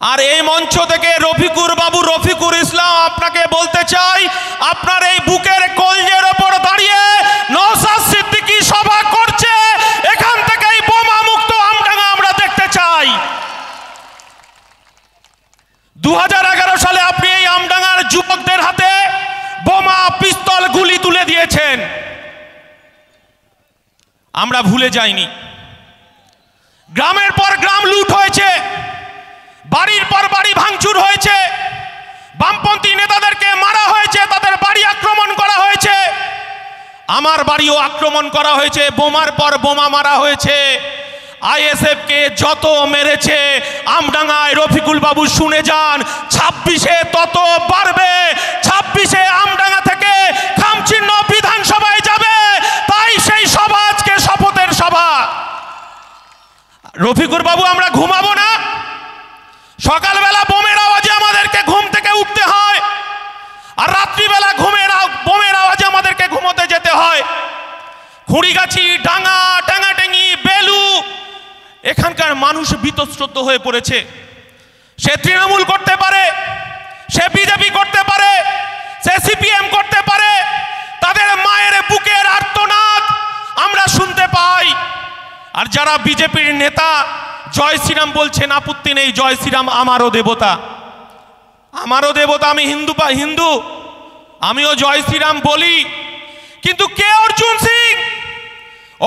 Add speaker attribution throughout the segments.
Speaker 1: আর এই মঞ্চ থেকে রফিকুর বাবু রফিকুর ইসলাম আপনাকে বলতে চাই, আপনার এই বুকের কলজের ওপর দাঁড়িয়ে নওশাদ সিদ্দিকী সভা করছে, এখান থেকেই বোমা মুক্ত আমডাঙ্গা আমরা দেখতে চাই। 2011 সালে আপনি এই আমডাঙ্গার যুবকদের হাতে বোমা, পিস্তল, গুলি তুলে দিয়েছেন। আমরা ভুলে যাইনি। গ্রামের পর গ্রাম লুট হয়েছে, বাড়ির পর বাড়ি ভাঙচুর হয়েছে, বামপন্থী নেতাদেরকে মারা হয়েছে, তাদের বাড়ি আক্রমণ করা হয়েছে, আমার বাড়িও আক্রমণ করা হয়েছে, বোমার পর বোমা মারা হয়েছে। আইএসএফ কে যত মেরেছে আমডাঙ্গায় রফিকুল বাবু শুনে যান, 26-এ তত বাড়বে। 26-এ আমডাঙ্গা থেকে খামচিহ্ন বিধানসভায় যাবে, তাই সেই সভা আজকে শপথের সভা। রফিকুল বাবু আমরা ঘুমাবো না, সকালবেলা বোমের আওয়াজে আমাদেরকে ঘুম থেকে উঠতে হয়, আর রাত্রিবেলা বোমের আওয়াজে আমাদেরকে ঘুমোতে যেতে হয়। খুঁড়িগাছি, ডাঙ্গা, টাঙ্গাটেঙ্গি, বেলু, এখানকার মানুষ বীতশ্রদ্ধ হয়ে পড়েছে। সে তৃণমূল করতে পারে, সে বিজেপি করতে পারে, সে সিপিএম করতে পারে, তাদের মায়ের বুকের আর্তনাদ আমরা শুনতে পাই। আর যারা বিজেপির নেতা জয় শ্রীরাম বলছেন, আপত্তি নেই, জয় শ্রীরাম আমারও দেবতা, আমারও দেবতা, আমি হিন্দু, আমিও জয় শ্রীরাম বলি। কিন্তু কে অর্জুন সিং?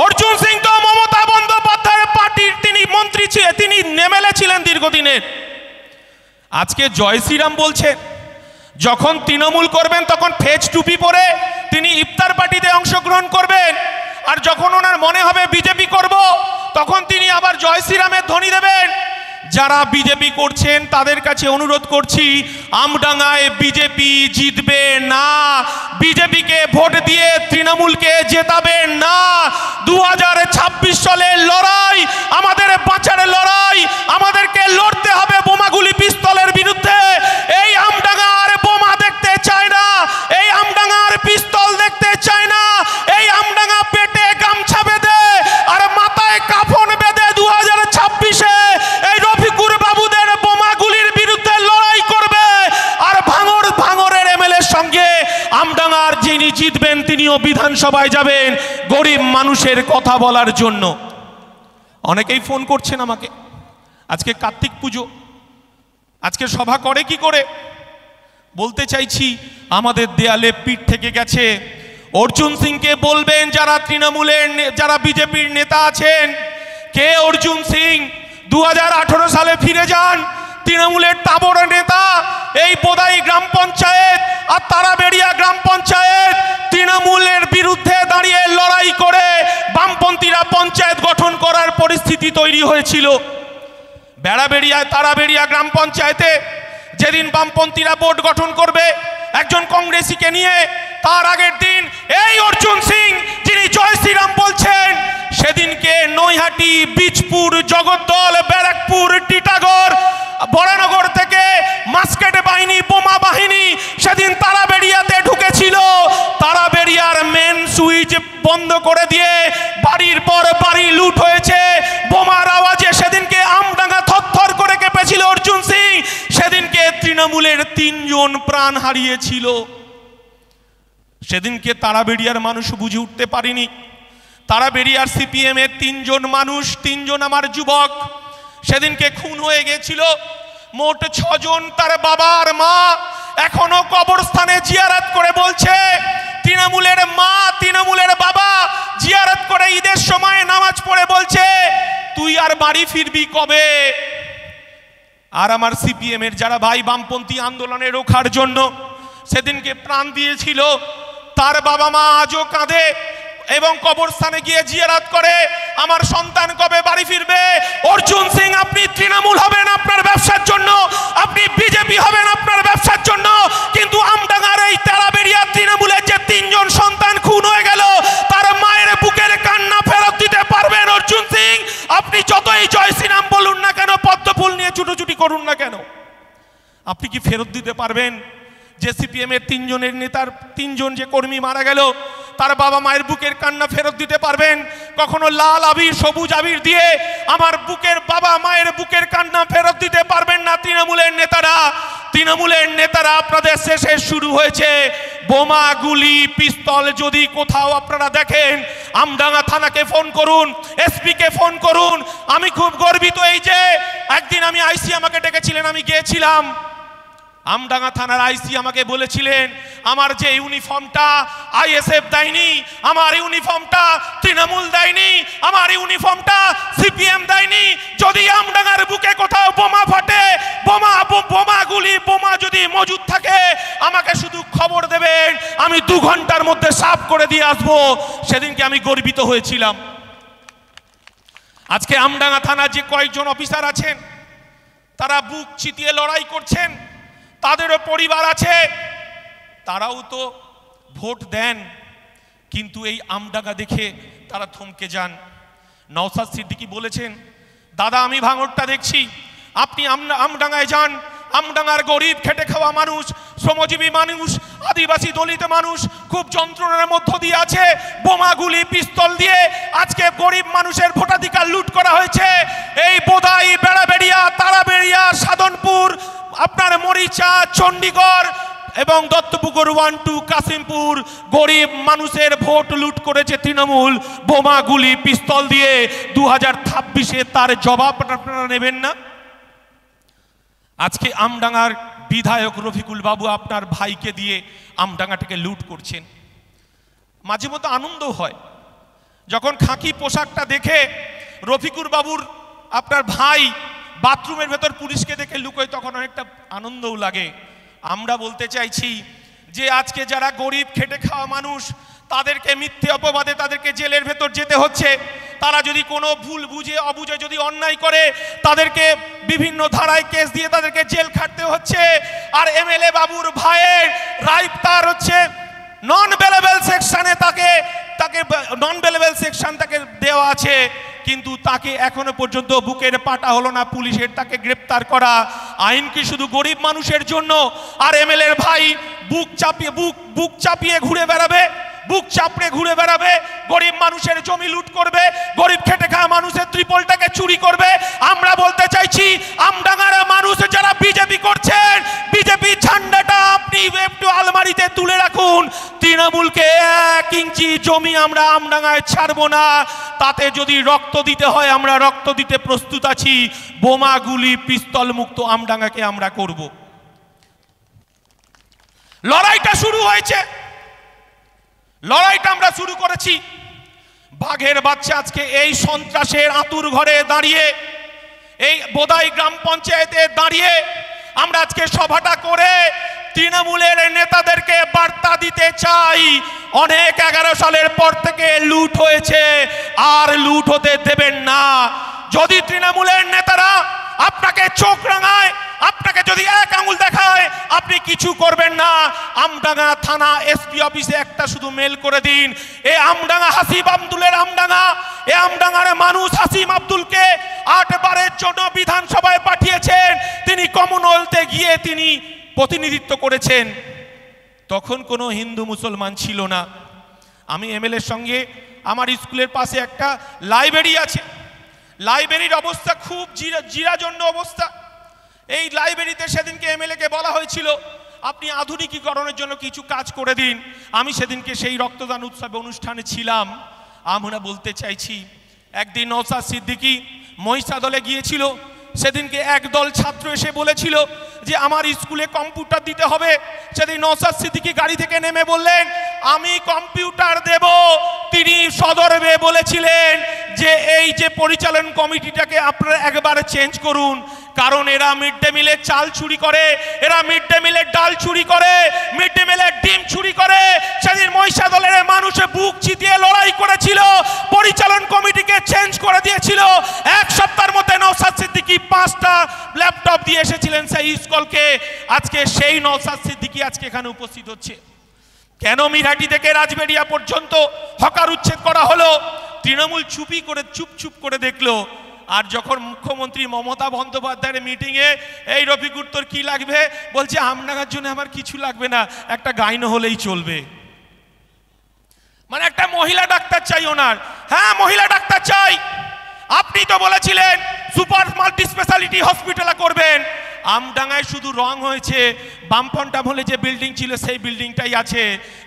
Speaker 1: অর্জুন সিং তো মমতা বন্দ্যোপাধ্যায়ের পার্টির তিনি মন্ত্রী ছিলেন, তিনি এমএলএ ছিলেন দীর্ঘদিনের। আজকে জয় শ্রীরাম বলছেন। যখন তৃণমূল করবেন তখন ফেজ টুপি পরে তিনি ইফতার পার্টিতে অংশগ্রহণ করবেন, আর যখন ওনার মনে হবে বিজেপি করব তখন তিনি আবার জয় শ্রীরামের ধ্বনি দেবেন। যারা বিজেপি করছেন তাদের কাছে অনুরোধ করছি, আমডাঙ্গায় বিজেপি জিতবে না, বিজেপিকে ভোট দিয়ে তৃণমূলকে জেতাবেন না। 2026 সালের লড়াই আমাদের বাঁচার লড়াই, আমাদেরকে লড়তে হবে বোমাগুলি পিস্তলের বিরুদ্ধে। এই আমডাঙ্গা আর বোমা দেখতে চায় না, এই আমডাঙ্গা আর পিস্তল দেখতে চায় না। এই আমডাঙ্গা পেটে গামছা বেঁধে আর মাথায় কাফন বেঁধে 2026-এ এই রফিকুর বাবুদের বোমাগুলির বিরুদ্ধে লড়াই করবে। আর ভাঙরের এমএলএর সঙ্গে আমডাঙ্গার যিনি জিতবেন তিনিও বিধানসভায় যাবেন গরিব মানুষের কথা বলার জন্য। অনেকেই ফোন করছেন আমাকে, আজকে কার্তিক পুজো, আজকে সভা করে কি করে? বলতে চাইছি, আমাদের দেয়ালে পিঠ থেকে গেছে। অর্জুন সিংকে বলবেন, যারা তৃণমূলের, যারা বিজেপির নেতা আছেন, কে অর্জুন সিং? 2018 সালে ফিরে যান। তৃণমূলের তাবড় নেতা এই বোদাই গ্রাম পঞ্চায়েত আর তারাবেড়িয়া গ্রাম পঞ্চায়েত তৃণমূলের বিরুদ্ধে দাঁড়িয়ে লড়াই করে বামপন্থীরা পঞ্চায়েত গঠন করার পরিস্থিতি তৈরি হয়েছিল। বেড়াবেড়িয়ায় তারাবেড়িয়া গ্রাম পঞ্চায়েতে যেদিন বামপন্থীরা বোর্ড গঠন করবে একজন কংগ্রেসীকে নিয়ে, তার আগের দিন এই অর্জুন সিং যিনি জয় শ্রীরাম বলছেন, সেদিনকে নৈহাটি, বীজপুর, জগদ্দল, ব্যারাকপুর, টিটাগড়, বরানগর থেকে মাস্কেট বাহিনী, বোমা বাহিনী সেদিন তারাবেড়িয়াতে ঢুকেছিল। তারাবেড়িয়ার মেন সুইচ বন্ধ করে দিয়ে বাড়ির পর বাড়ি লুট হয়েছে। বোমার আওয়াজে সেদিনকে আমডাঙ্গা থরথর করে কেঁপেছিল অর্জুন সিং। সেদিনকে তৃণমূলের 3 জন প্রাণ হারিয়েছিল। সেদিনকে তারাবেড়িয়ার মানুষ বুঝে উঠতে পারেনি। তারাবেড়িয়ার সিপিএম এর 3 জন মানুষ, 3 জন আমার যুবক সেদিনকে খুন হয়ে গেছিল। মোট 6 জন তার বাবা আর মা এখনো কবরস্থানে জিয়ারত করে বলছে, তৃণমূলের মা, তৃণমূলের বাবা জিয়ারত করে ঈদের সময় নামাজ পড়ে বলছে, তুই আর বাড়ি ফিরবি কবে? আর আমার সিপিএম এর যারা ভাই বামপন্থী আন্দোলনে রোখার জন্য সেদিনকে প্রাণ দিয়েছিল, তার বাবা মা আজও কাঁদে এবং কবরস্থানে গিয়ে জিয়ারত করে, আমার সন্তান কবে বাড়ি ফিরবে? অর্জুন সিং, আপনি তৃণমূল হবেন আপনার ব্যবসার জন্য, আপনি বিজেপি হবেন আপনার ব্যবসার জন্য, কিন্তু আমডাঙ্গার এই তারাবেড়িয়া তৃণমূলের যে 3 জন সন্তান খুন হয়ে গেল, তার মায়ের বুকের কান্না ফেরত দিতে পারবেন অর্জুন সিং? আপনি যতই জয় শ্রীরাম বলুন না কেন, পদ্মফুল নিয়ে ছুটোছুটি করুন না কেন, আপনি কি ফেরত দিতে পারবেন? যে সিপিএম এর 3 জনের নেতার 3 জন যে কর্মী মারা গেল, তার বাবা মায়ের বুকের কান্না ফেরত দিতে পারবেন, কখনো লাল আবির সবুজ আবির দিয়ে আমার বুকের বাবা মায়ের বুকের কান্না ফেরত দিতে পারবেন না তৃণমূলের নেতারা। তৃণমূলের নেতারা আপনাদের শেষে শুরু হয়েছে বোমা গুলি পিস্তল। যদি কোথাও আপনারা দেখেন আমডাঙ্গা থানাকে ফোন করুন, এসপি কে ফোন করুন। আমি খুব গর্বিত এই যে একদিন আমি আইসি আমাকে ডেকেছিলেন, আমি গিয়েছিলাম। আমডাঙ্গা থানার আইসি আমাকে বলেছিলেন আমার যে ইউনিফর্মটা আইএসএফ দেয়নি, আমার ইউনিফর্মটা তৃণমূল দেয়নি, আমার ইউনিফর্মটা সিপিএম দেয়নি। যদি আমডাঙ্গার বুকে কোথাও বোমা ফাটে, বোমা যদি মজুদ থাকে আমাকে শুধু খবর দেবেন, আমি 2 ঘন্টার মধ্যে সাফ করে দিয়ে আসবো। সেদিনকে আমি গর্বিত হয়েছিলাম। আজকে আমডাঙ্গা থানার যে কয়েকজন অফিসার আছেন তারা বুক চিতিয়ে লড়াই করছেন, তাদেরও পরিবার আছে, তারাও তো ভোট দেন, কিন্তু এই আমডাঙ্গা দেখে তারা থমকে যান। নওশাদ সিদ্দিকী বলেছেন দাদা আমি ভাঙড়টা দেখছি, আপনি আমডাঙ্গায় যান। আমডাঙ্গার গরিব খেটে খাওয়া মানুষ, শ্রমজীবী মানুষ, আদিবাসী দলিত মানুষ খুব যন্ত্রণার মধ্য দিয়ে আছে। বোমাগুলি পিস্তল দিয়ে আজকে গরিব মানুষের ভোটাধিকার লুট করা হয়েছে। এই বোদাই, বেড়াবেড়িয়া, তারাবেড়িয়া, সাধনপুর, আপনার মরিচা, চণ্ডীগড় এবং দত্তপুকুর 1, 2, কাশিমপুর গরিব মানুষের ভোট লুট করেছে তৃণমূল বোমাগুলি পিস্তল দিয়ে। 2026-এ তার জবাব আপনারা নেবেন না? আজকে আমডাঙ্গার বিধায়ক রফিকুল বাবু আপনার ভাইকে দিয়ে আমডাঙ্গাটাকে লুট করছেন। মাঝে মধ্যে আনন্দ হয় যখন খাকি পোশাকটা দেখে রফিকুল বাবুর আপনার ভাই বাথরুমের ভেতর পুলিশকে দেখে লুকোয়, তখন অনেকটা আনন্দও লাগে। আমরা বলতে চাইছি যে আজকে যারা গরিব খেটে খাওয়া মানুষ তাদেরকে মিথ্যে অপবাদে তাদেরকে জেলের ভেতর যেতে হচ্ছে। তারা যদি কোনো ভুল বুঝে অবুঝে যদি অন্যায় করে তাদেরকে বিভিন্ন ধারায় কেস দিয়ে তাদেরকে জেল খাটতে হচ্ছে। আর এমএলএ বাবুর ভাইয়ের রাইট তার হচ্ছে নন বেলেবল সেকশনে, তাকে নন বেলেবল সেকশন তাকে দেওয়া আছে, কিন্তু তাকে এখনো পর্যন্ত বুকের পাটা হলো না পুলিশের তাকে গ্রেপ্তার করা। আইন কি শুধু গরিব মানুষের জন্য? আর এমএলএর ভাই বুক চাপিয়ে ঘুরে বেড়াবে, বুক চাপড়ে ঘুরে বেড়াবে, গরিব মানুষের জমি লুট করবে, গরিব খেটে খাওয়া মানুষের ত্রিপলটাকে চুরি করবে। আমরা বলতে চাইছি আমডাঙ্গার মানুষ যারা বিজেপি করছেন, বিজেপি ঝান্ডাটা আপনি একটু আলমারিতে তুলে রাখুন। তৃণমূলকে 1 ইঞ্চি জমি আমরা আমডাঙ্গায় ছাড়বো না। তাতে যদি রক্ত দিতে হয় আমরা রক্ত দিতে প্রস্তুত আছি। বোমাগুলি পিস্তল মুক্ত আমডাঙ্গাকে আমরা করব। লড়াইটা শুরু হয়েছে, লড়াইটা আমরা শুরু করেছি। বাঘের বাচ্চা আজকে এই সন্ত্রাসের আতুর ঘরে দাঁড়িয়ে, এই বোদাই গ্রাম পঞ্চায়েতে দাঁড়িয়ে আমরা আজকে সভাটা করে তৃণমূলের নেতাদেরকে বার্তা দিতে চাই, অনেক 11 সালের পর থেকে লুট হয়েছে, আর লুট হতে দেবেন না। যদি তৃণমূলের নেতারা আপনাকে চোখ রাঙায়, আপনাকে যদি 1 আঙুল দেখায়, আপনি কিছু করবেন না। আমডাঙ্গা থানা এসপি অফিসে একটা শুধু মেল করে দিন, এ আমডাঙ্গা হাসিম আব্দুলের আমডাঙ্গা, এ আমডাঙ্গার মানুষ হাসিম আব্দুলকে 8 বারের জন্য বিধানসভায় পাঠিয়েছেন। তিনি কমনওয়েলথে গিয়ে তিনি প্রতিনিধিত্ব করেছেন। তখন কোনো হিন্দু মুসলমান ছিল না। আমি এমএলএর সঙ্গে, আমার স্কুলের পাশে একটা লাইব্রেরি আছে, লাইব্রেরির অবস্থা খুব জিরাজন্য অবস্থা। এই লাইব্রেরিতে সেদিনকে এমএলএকে বলা হয়েছিল আপনি আধুনিকীকরণের জন্য কিছু কাজ করে দিন। আমি সেদিনকে সেই রক্তদান উৎসবে অনুষ্ঠানে ছিলাম। আমরা বলতে চাইছি, একদিন নওশাদ সিদ্দিকী মহিষাদলে গিয়েছিল, সেদিনকে একদল ছাত্র এসে বলেছিল যে আমার স্কুলে কম্পিউটার দিতে হবে। সেদিন নওশাদ সিদ্দিকী গাড়ি থেকে নেমে বললেন আমি কম্পিউটার দেব। তিনি সদর্বে বলেছিলেন যে এই যে পরিচালন কমিটিটাকে আপনারা একবার চেঞ্জ করুন, কারণ এরা মিড ডে মিলের চাল চুরি করে, এরা মিড ডে মিলের ডাল চুরি করে, মিড ডে মিলের ডিম চুরি করে। সেদিন মহিষাদলের মানুষ বুক চিতিয়ে লড়াই করেছিল, পরিচালন কমিটিকে চেঞ্জ করে দিয়েছিল। 1 সপ্তাহের মধ্যে নওশাদ সিদ্দিকী 5টা ল্যাপটপ দিয়ে এসেছিলেন সেই স্কুলকে। আজকে সেই নওশাদ সিদ্দিকী আজকে এখানে উপস্থিত হচ্ছে। কেন মিরাটি থেকে রাজবেড়িয়া পর্যন্ত হকার উচ্ছেদ করা হলো? তৃণমূল চুপ করে দেখলো। আর যখন মুখ্যমন্ত্রী মমতা বন্দ্যোপাধ্যায়ের মিটিংয়ে এই রফিকুর তোর কি লাগবে, বলছে আমডাঙ্গার জন্য আমার কিছু লাগবে না, একটা গাইন হলেই চলবে। মানে একটা মহিলা ডাক্তার চাই ওনার। হ্যাঁ, মহিলা ডাক্তার চাই। আপনি তো বলেছিলেন সুপার মাল্টি স্পেশালিটি হসপিটাল করবেন। আমডাঙ্গায় শুধু রং হয়েছে, বামফ্রন্ট আমলে যে বিল্ডিং ছিল সেই বিল্ডিংটাই আছে,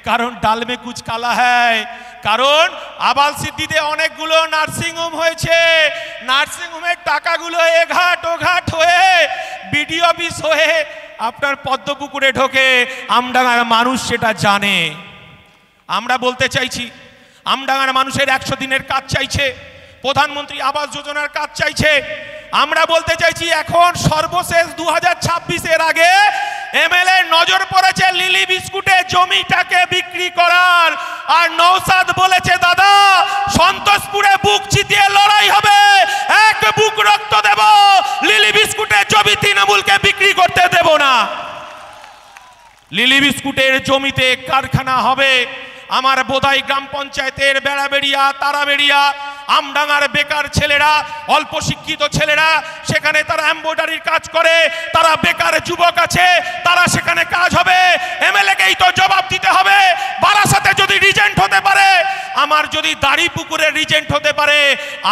Speaker 1: কারণ ডালমে কুচ কালা হ্যায়। কারণ আবাল সিদ্দিতে অনেকগুলো নার্সিংহোম হয়েছে, নার্সিংহোমের টাকাগুলো এঘাট ওঘাট হয়ে বিডিও অফিস হয়ে আপনার পদ্মপুকুরে ঢোকে। আমডাঙ্গার মানুষ সেটা জানে। আমরা বলতে চাইছি, আমডাঙ্গার মানুষের 100 দিনের কাজ চাইছে, প্রধানমন্ত্রী আবাস যোজনার কাজ চাইছে। আমরা বলতে চাইছি এখন সর্বশেষ 2026-এর আগে এমএলএ নজর পড়েছে লিলি বিস্কুটে জমিটাকে বিক্রি করার। আর নওশাদ বলেছে দাদা সন্তোষপুরে বুক চিতিয়ে লড়াই হবে, এক বুক রক্ত দেব, লিলি বিস্কুটের জমি তৃণমূলকে বিক্রি করতে দেব না। লিলি বিস্কুটের জমিতে কারখানা হবে। আমার বোদাই গ্রাম পঞ্চায়েতের বেড়াবেড়িয়া, তারাবেড়িয়া, আমডাঙ্গার বেকার ছেলেরা, অল্প শিক্ষিত ছেলেরা সেখানে তারা এমব্রয়ডারির কাজ করে, তারা বেকার যুবক আছে, তারা সেখানে কাজ হবে। এমএলএকেই তো জবাব দিতে হবে। বারাসাতে যদি রিজেন্ট হতে পারে, আমার যদি দাড়িপুকুরে রিজেন্ট হতে পারে,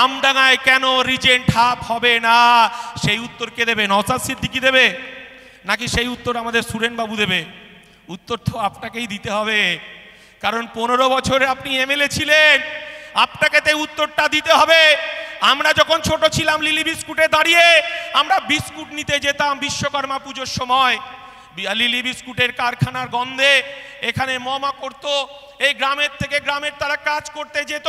Speaker 1: আমডাঙ্গায় কেন রিজেন্ট হবে না? সেই উত্তর কে দেবে? নওশাদ সিদ্দিকী দেবে নাকি সেই উত্তর আমাদের সুরেনবাবু দেবে? উত্তর তো আপনাকেই দিতে হবে, কারণ 15 বছরে আপনি এমএলএ ছিলেন, আপনাকে তো উত্তরটা দিতে হবে। আমরা যখন ছোট ছিলাম লিলি বিস্কুটে দাঁড়িয়ে আমরা বিস্কুট নিতে যেতাম বিশ্বকর্মা পুজোর সময়। লিলি বিস্কুটের কারখানার গন্ধে এখানে মমা করতো, এই গ্রামের থেকে গ্রামের তারা কাজ করতে যেত।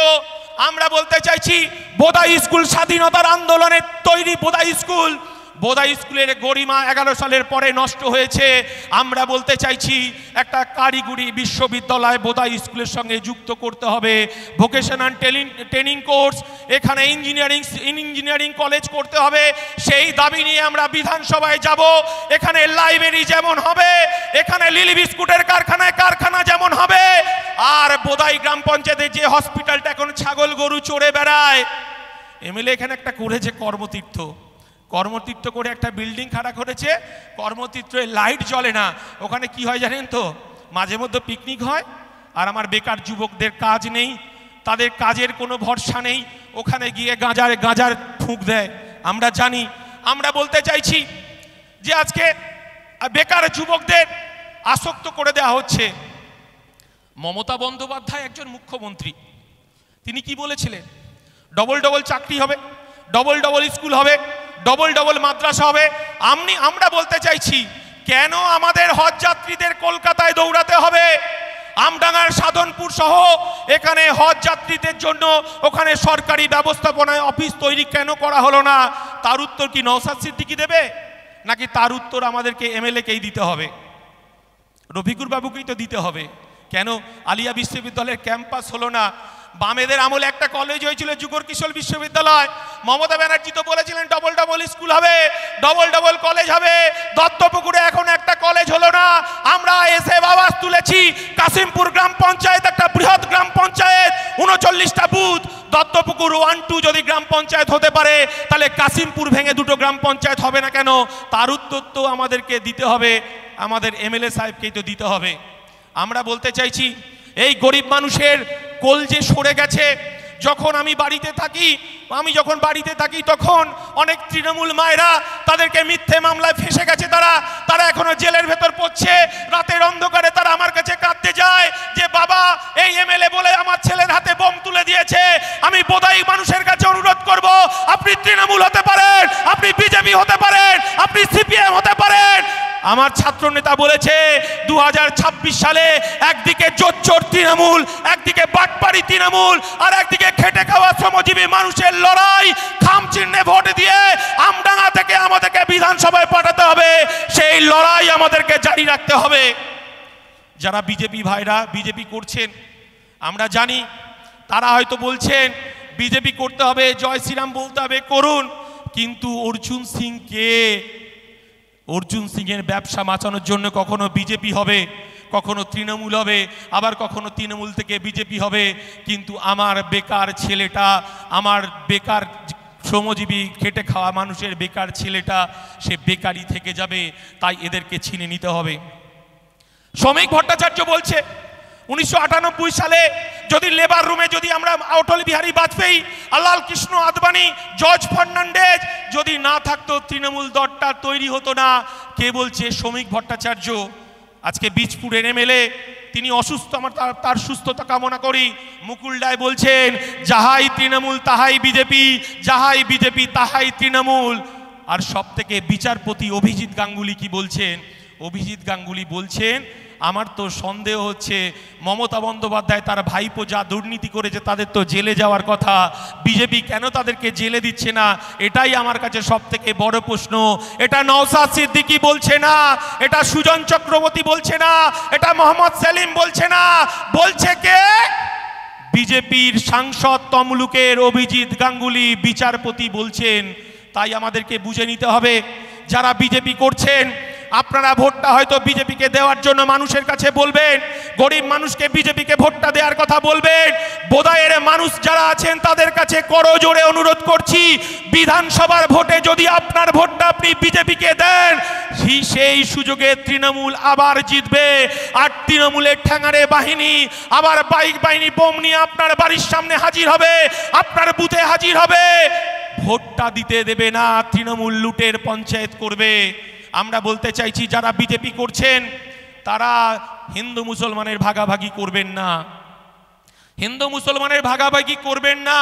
Speaker 1: আমরা বলতে চাইছি বোদাই স্কুল স্বাধীনতার আন্দোলনের তৈরি বোদাই স্কুল, বোদাই স্কুলের গরিমা 11 সালের পরে নষ্ট হয়েছে। আমরা বলতে চাইছি একটা কারিগরি বিশ্ববিদ্যালয় বোদাই স্কুলের সঙ্গে যুক্ত করতে হবে, ভোকেশনাল ট্রেনিং কোর্স, এখানে ইঞ্জিনিয়ারিং কলেজ করতে হবে। সেই দাবি নিয়ে আমরা বিধানসভায় যাব। এখানে লাইব্রেরি যেমন হবে, এখানে লিলি বিস্কুটের কারখানা যেমন হবে। আর বোদাই গ্রাম পঞ্চায়েতে যে হসপিটালটা এখন ছাগল গরু চড়ে বেড়ায়, এমএলএ এখানে একটা করেছে কর্মতীর্থ করে একটা বিল্ডিং খাড়া করেছে। কর্মতীর্থে লাইট জ্বলে না, ওখানে কি হয় জানেন তো? মাঝে মধ্যে পিকনিক হয়, আর আমার বেকার যুবকদের কাজ নেই, তাদের কাজের কোনো ভরসা নেই, ওখানে গিয়ে গাঁজার ফুঁক দেয়। আমরা জানি। আমরা বলতে চাইছি যে আজকে বেকার যুবকদের আসক্ত করে দেওয়া হচ্ছে। মমতা বন্দ্যোপাধ্যায় একজন মুখ্যমন্ত্রী, তিনি কি বলেছিলেন? ডবল চাকরি হবে, ডবল স্কুল হবে, ডবল মাদ্রাসা হবে। আমরা বলতে চাইছি কেন আমাদের হজ যাত্রীদের কলকাতায় দৌড়াতে হবে? আমডাঙ্গার সাধনপুর সহ এখানে হজ যাত্রীদের জন্য ওখানে সরকারি ব্যবস্থাপনায় অফিস তৈরি কেন করা হলো না? তার উত্তর কি নওশাদ সিদ্দিকী দেবে, নাকি তার উত্তর আমাদেরকে এমএলএকেই দিতে হবে? রফিকুর বাবুকেই তো দিতে হবে। কেন আলিয়া বিশ্ববিদ্যালয়ের ক্যাম্পাস হলো না? বামেদের আমলে একটা কলেজ হয়েছিল যুগর কিশোর বিশ্ববিদ্যালয়, মমতা ব্যানার্জি তো বলেছিলেন ডবল স্কুল হবে, ডবল কলেজ হবে। দত্তপুকুরে এখন একটা কলেজ হলো না। আমরা এসে আওয়াজ তুলেছি, কাশিমপুর গ্রাম পঞ্চায়েত একটা বৃহৎ গ্রাম পঞ্চায়েত, 39টা বুথ, দত্তপুকুর 1-2 যদি গ্রাম পঞ্চায়েত হতে পারে, তাহলে কাশিমপুর ভেঙে 2টো গ্রাম পঞ্চায়েত হবে না কেন? তার উত্তর তো আমাদেরকে দিতে হবে, আমাদের এমএলএ সাহেবকেই তো দিতে হবে। আমরা বলতে চাইছি এই গরিব মানুষের কোল যে সরে গেছে। যখন আমি যখন বাড়িতে থাকি তখন অনেক তৃণমূল মায়েরা তাদেরকে মিথ্যে মামলায় ফেঁসে গেছে, তারা এখনো জেলের ভেতর পড়ছে। রাতের অন্ধকারে তারা আমার কাছে কাঁদতে যায় যে বাবা এই এমএলএ বলে আমার ছেলের হাতে বোম তুলে দিয়েছে। আমি বোদাই মানুষের কাছে অনুরোধ করব, আপনি তৃণমূল হতে পারেন, আপনি বিজেপি হতে পারেন, আপনি সিপিএম হতে পারেন। আমার ছাত্র নেতা বলেছে 2026 সালে একদিকে জোচ্চোর তৃণমূল, একদিকে বাটপাড়ি তৃণমূল, আর একদিকে খেটে খাওয়া শ্রমজীবী মানুষের লড়াই। খাম চিহ্নে ভোট দিয়ে আমডাঙ্গা থেকে আমাদেরকে বিধানসভায় পাঠাতে হবে। সেই লড়াই আমাদেরকে জারি রাখতে হবে। যারা বিজেপি ভাইরা বিজেপি করছেন, আমরা জানি তারা হয়তো বলছেন বিজেপি করতে হবে, জয় শ্রীরাম বলতে হবে, করুন। কিন্তু অর্জুন সিংয়ের ব্যবসা বাঁচানোর জন্য কখনো বিজেপি হবে, কখনো তৃণমূল হবে, আবার কখনো তৃণমূল থেকে বিজেপি হবে। কিন্তু আমার বেকার ছেলেটা, আমার বেকার শ্রমজীবী খেটে খাওয়া মানুষের বেকার ছেলেটা, সে বেকারই থেকে যাবে। তাই এদেরকে ছিনে নিতে হবে। শ্রমিক ভট্টাচার্য বলছে 1998 সালে যদি লেবার রুমে যদি আমরা অটল বিহারী বাজপেয়ী, লাল কৃষ্ণ আদবানি, জর্জ ফার্নান্ডেজ যদি না থাকতো, তৃণমূল দলটা তৈরি হতো না। কে বলছে? শ্রমিক ভট্টাচার্য, আজকে বীজপুরের এমএলএ, তিনি অসুস্থ, আমার তার সুস্থতা কামনা করি। মুকুল রায় বলছেন যাহাই তৃণমূল তাহাই বিজেপি, যাহাই বিজেপি তাহাই তৃণমূল। আর সব থেকে বিচারপতি অভিজিৎ গাঙ্গুলি কি বলছেন? অভিজিৎ গাঙ্গুলি বলছেন, আমার তো সন্দেহ হচ্ছে মমতা বন্দ্যোপাধ্যায় তার ভাইপো যা দুর্নীতি করেছে তাদের তো জেলে যাওয়ার কথা, বিজেপি কেন তাদেরকে জেলে দিচ্ছে না? এটাই আমার কাছে সব থেকে বড় প্রশ্ন। এটা নওশাদ সিদ্দিকী বলছে না, এটা সুজন চক্রবর্তী বলছে না, এটা মোহাম্মদ সেলিম বলছে না, বলছে কে? বিজেপির সাংসদ তমলুকের অভিজিৎ গাঙ্গুলি বিচারপতি বলছেন। তাই আমাদেরকে বুঝে নিতে হবে, যারা বিজেপি করছেন আপনারা ভোটটা হয়তো বিজেপিকে দেওয়ার জন্য মানুষের কাছে বলবেন, গরিব মানুষকে বিজেপিকে ভোটটা দেওয়ার কথা বলবেন। বোদায়ের মানুষ যারা আছেন তাদের কাছে করজোড়ে অনুরোধ করছি, বিধানসভার ভোটে যদি আপনার ভোটটা আপনি বিজেপিকে দেন, সেই সুযোগে তৃণমূল আবার জিতবে। আর তৃণমূলের ঠ্যাঙারে বাহিনী আবার বাইক বাহিনী বোম নিয়ে আপনার বাড়ির সামনে হাজির হবে, আপনার বুথে হাজির হবে। ভোটটা দিতে দেবে না, তৃণমূল লুটের পঞ্চায়েত করবে। আমরা বলতে চাইছি, যারা বিজেপি করছেন তারা হিন্দু মুসলমানের ভাগাভাগি করবেন না, হিন্দু মুসলমানের ভাগাভাগি করবেন না।